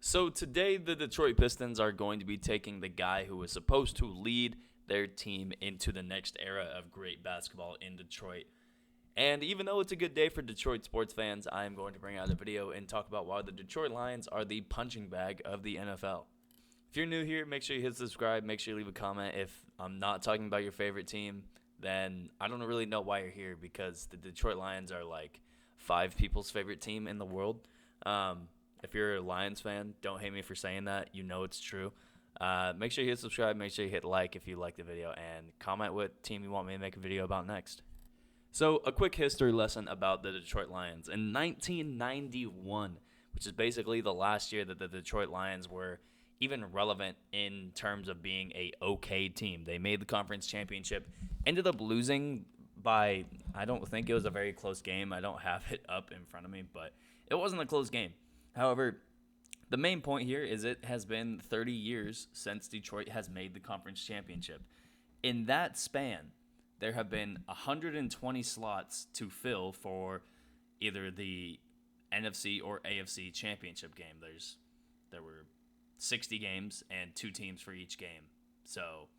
So today, the Detroit Pistons are going to be taking the guy who was supposed to lead their team into the next era of great basketball in Detroit. And even though it's a good day for Detroit sports fans, I am going to bring out a video and talk about why the Detroit Lions are the punching bag of the NFL. If you're new here, make sure you hit subscribe. Make sure you leave a comment. If I'm not talking about your favorite team, then I don't really know why you're here because the Detroit Lions are like five people's favorite team in the world. Um, if you're a Lions fan, don't hate me for saying that. You know it's true. Make sure you hit subscribe. Make sure you hit like if you like the video and comment what team you want me to make a video about next. So, a quick history lesson about the Detroit Lions. In 1991, which is basically the last year that the Detroit Lions were even relevant in terms of being a okay team. They made the conference championship, ended up losing by, I don't think it was a very close game. I don't have it up in front of me, but it wasn't a close game. However, the main point here is it has been 30 years since Detroit has made the conference championship. In that span, there have been 120 slots to fill for either the NFC or AFC championship game. There were 60 games and two teams for each game. So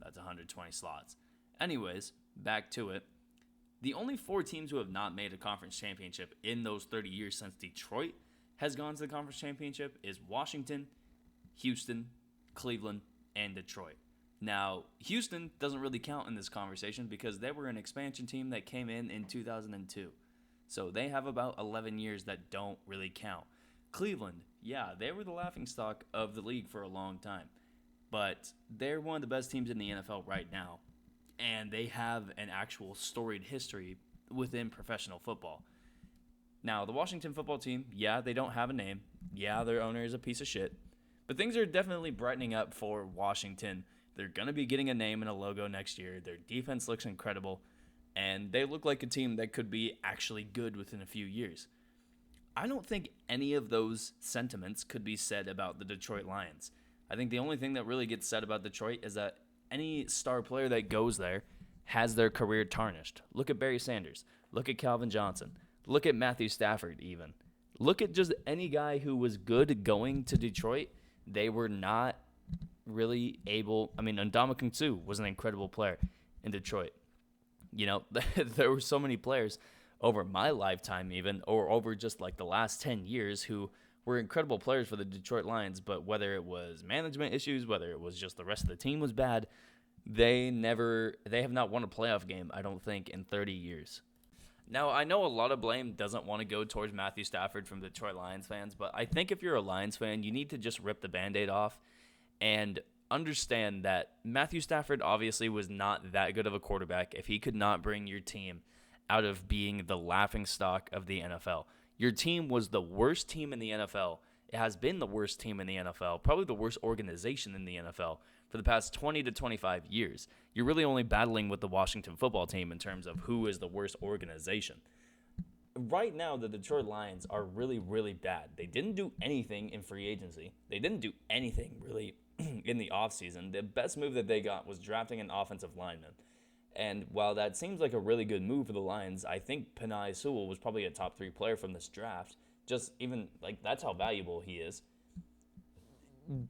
that's 120 slots. Anyways, back to it. The only four teams who have not made a conference championship in those 30 years since Detroit has gone to the conference championship is Washington, Houston, Cleveland, and Detroit. Now, Houston doesn't really count in this conversation because they were an expansion team that came in 2002. So they have about 11 years that don't really count. Cleveland, yeah, they were the laughingstock of the league for a long time. But they're one of the best teams in the NFL right now. And they have an actual storied history within professional football. Now, the Washington football team, yeah, they don't have a name. Yeah, their owner is a piece of shit. But things are definitely brightening up for Washington. They're going to be getting a name and a logo next year. Their defense looks incredible. And they look like a team that could be actually good within a few years. I don't think any of those sentiments could be said about the Detroit Lions. I think the only thing that really gets said about Detroit is that any star player that goes there has their career tarnished. Look at Barry Sanders. Look at Calvin Johnson. Look at Matthew Stafford, even. Look at just any guy who was good going to Detroit. They were not really able. I mean, Ndamukong Suh was an incredible player in Detroit. You know, there were so many players over my lifetime, even, or over just like the last 10 years, who were incredible players for the Detroit Lions. But whether it was management issues, whether it was just the rest of the team was bad, they have not won a playoff game, I don't think, in 30 years. Now, I know a lot of blame doesn't want to go towards Matthew Stafford from Detroit Lions fans, but I think if you're a Lions fan, you need to just rip the Band-Aid off and understand that Matthew Stafford obviously was not that good of a quarterback if he could not bring your team out of being the laughing stock of the NFL. Your team was the worst team in the NFL. It has been the worst team in the NFL, probably the worst organization in the NFL for the past 20 to 25 years. You're really only battling with the Washington football team in terms of who is the worst organization. Right now, the Detroit Lions are really, really bad. They didn't do anything in free agency. They didn't do anything really in the offseason. The best move that they got was drafting an offensive lineman. And while that seems like a really good move for the Lions, I think Penei Sewell was probably a top 3 player from this draft. Just even like that's how valuable he is.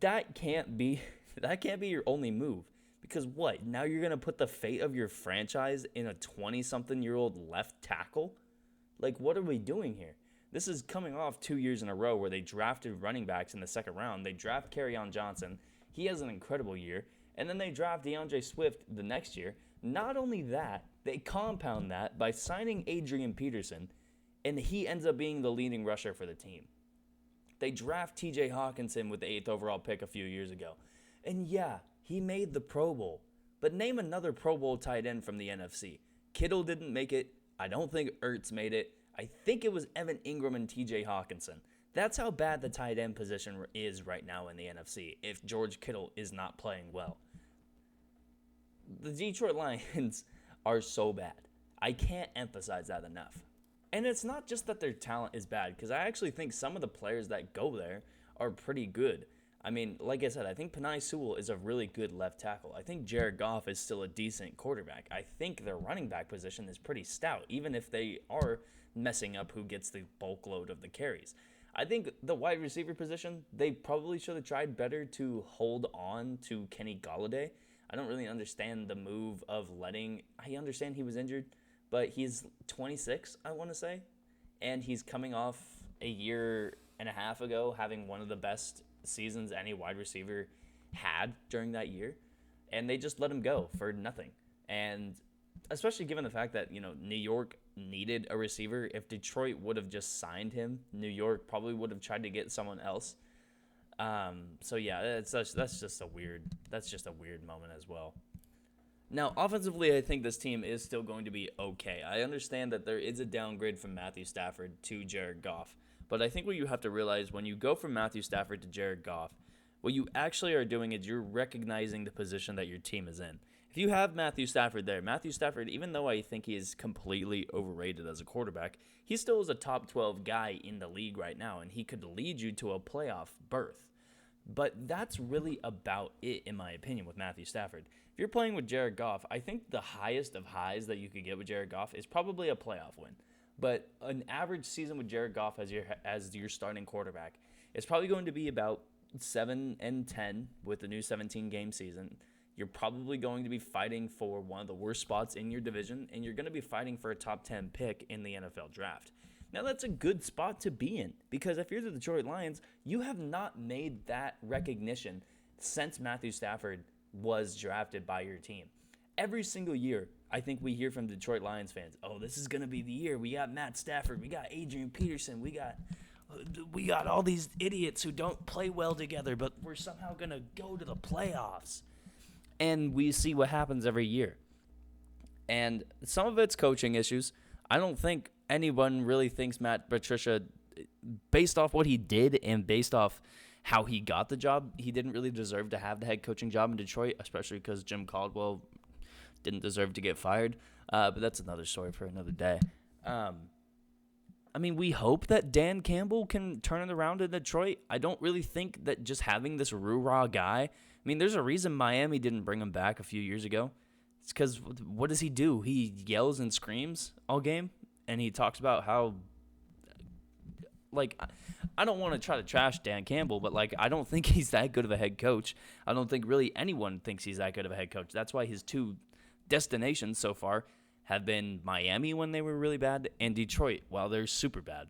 That can't be that can't be your only move. Because what? Now you're gonna put the fate of your franchise in a 20-something-year-old left tackle? Like, what are we doing here? This is coming off 2 years in a row where they drafted running backs in the second round. They draft Kerryon Johnson. He has an incredible year. And then they draft DeAndre Swift the next year. Not only that, they compound that by signing Adrian Peterson, and he ends up being the leading rusher for the team. They draft TJ Hawkinson with the 8th overall pick a few years ago. And yeah, he made the Pro Bowl. But name another Pro Bowl tight end from the NFC. Kittle didn't make it. I don't think Ertz made it. I think it was Evan Ingram and TJ Hawkinson. That's how bad the tight end position is right now in the NFC if George Kittle is not playing well. The Detroit Lions are so bad. I can't emphasize that enough. And it's not just that their talent is bad, because I actually think some of the players that go there are pretty good. I mean, like I said, I think Penei Sewell is a really good left tackle. I think Jared Goff is still a decent quarterback. I think their running back position is pretty stout, even if they are messing up who gets the bulk load of the carries. I think the wide receiver position, they probably should have tried better to hold on to Kenny Golladay. I don't really understand the move of letting. I understand he was injured, but he's 26, I want to say, and he's coming off a year and a half ago having one of the best seasons any wide receiver had during that year, and they just let him go for nothing. And especially given the fact that, New York needed a receiver. If Detroit would have just signed him, New York probably would have tried to get someone else. So yeah, that's just a weird moment as well. Now, offensively, I think this team is still going to be okay. I understand that there is a downgrade from Matthew Stafford to Jared Goff, but I think what you have to realize when you go from Matthew Stafford to Jared Goff, what you actually are doing is you're recognizing the position that your team is in. If you have Matthew Stafford there, Matthew Stafford, even though I think he is completely overrated as a quarterback, he still is a top 12 guy in the league right now, and he could lead you to a playoff berth. But that's really about it, in my opinion, with Matthew Stafford. If you're playing with Jared Goff, I think the highest of highs that you could get with Jared Goff is probably a playoff win. But an average season with Jared Goff as your starting quarterback is probably going to be about 7-10 with the new 17-game season. You're probably going to be fighting for one of the worst spots in your division, and you're going to be fighting for a top 10 pick in the NFL draft. Now, that's a good spot to be in, because if you're the Detroit Lions, you have not made that recognition since Matthew Stafford was drafted by your team. Every single year, I think we hear from Detroit Lions fans, oh, this is going to be the year. We got Matt Stafford. We got Adrian Peterson. We got all these idiots who don't play well together, but we're somehow going to go to the playoffs. And we see what happens every year. And some of it's coaching issues. I don't think anyone really thinks Matt Patricia, based off what he did and based off how he got the job, he didn't really deserve to have the head coaching job in Detroit, especially because Jim Caldwell didn't deserve to get fired. But that's another story for another day. We hope that Dan Campbell can turn it around in Detroit. I don't really think that just having this rah guy, there's a reason Miami didn't bring him back a few years ago. It's because what does he do? He yells and screams all game, and he talks about how, I don't want to try to trash Dan Campbell, but, I don't think he's that good of a head coach. I don't think really anyone thinks he's that good of a head coach. That's why his two destinations so far have been Miami when they were really bad and Detroit while they're super bad.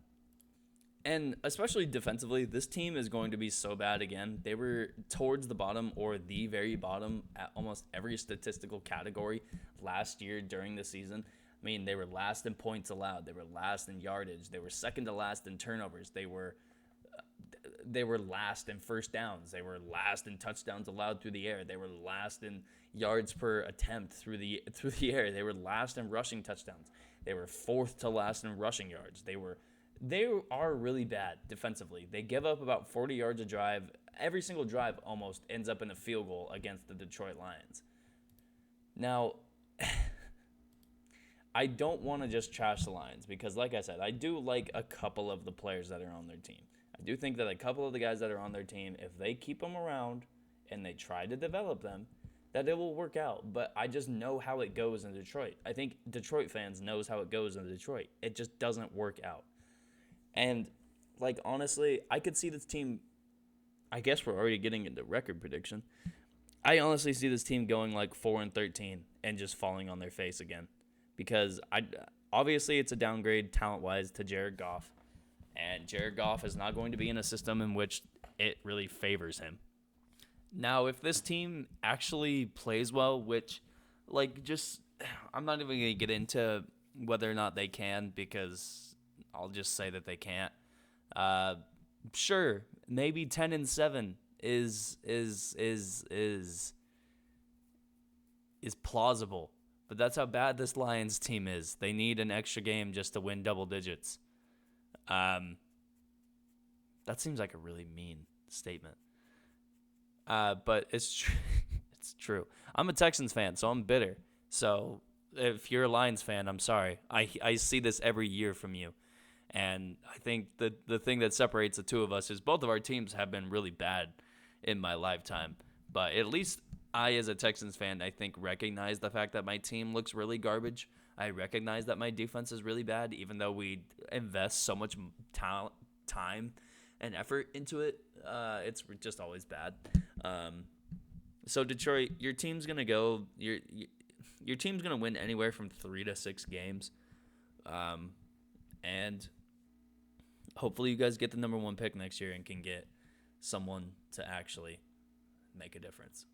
And especially defensively, this team is going to be so bad again. They were towards the bottom or the very bottom at almost every statistical category last year during the season. They were last in points allowed. They were last in yardage. They were second to last in turnovers. They were last in first downs. They were last in touchdowns allowed through the air. They were last in yards per attempt through the air. They were last in rushing touchdowns. They were fourth to last in rushing yards. They are really bad defensively. They give up about 40 yards a drive. Every single drive almost ends up in a field goal against the Detroit Lions. Now, I don't want to just trash the Lions because, like I said, I do like a couple of the players that are on their team. I do think that a couple of the guys that are on their team, if they keep them around and they try to develop them, that it will work out. But I just know how it goes in Detroit. I think Detroit fans knows how it goes in Detroit. It just doesn't work out. And, honestly, I could see this team, I guess we're already getting into record prediction. I honestly see this team going 4-13 and just falling on their face again. Because obviously it's a downgrade talent-wise to Jared Goff. And Jared Goff is not going to be in a system in which it really favors him. Now, if this team actually plays well, which, I'm not even going to get into whether or not they can because I'll just say that they can't. Sure, maybe 10-7 is plausible. But that's how bad this Lions team is. They need an extra game just to win double digits. That seems like a really mean statement. But it's it's true. I'm a Texans fan, so I'm bitter. So if you're a Lions fan, I'm sorry. I see this every year from you. And I think the thing that separates the two of us is both of our teams have been really bad in my lifetime. But at least I, as a Texans fan, I think recognize the fact that my team looks really garbage. I recognize that my defense is really bad, even though we invest so much time and effort into it, it's just always bad. So Detroit, your team's gonna go. Your team's gonna win anywhere from 3 to 6 games, and hopefully you guys get the number 1 pick next year and can get someone to actually make a difference.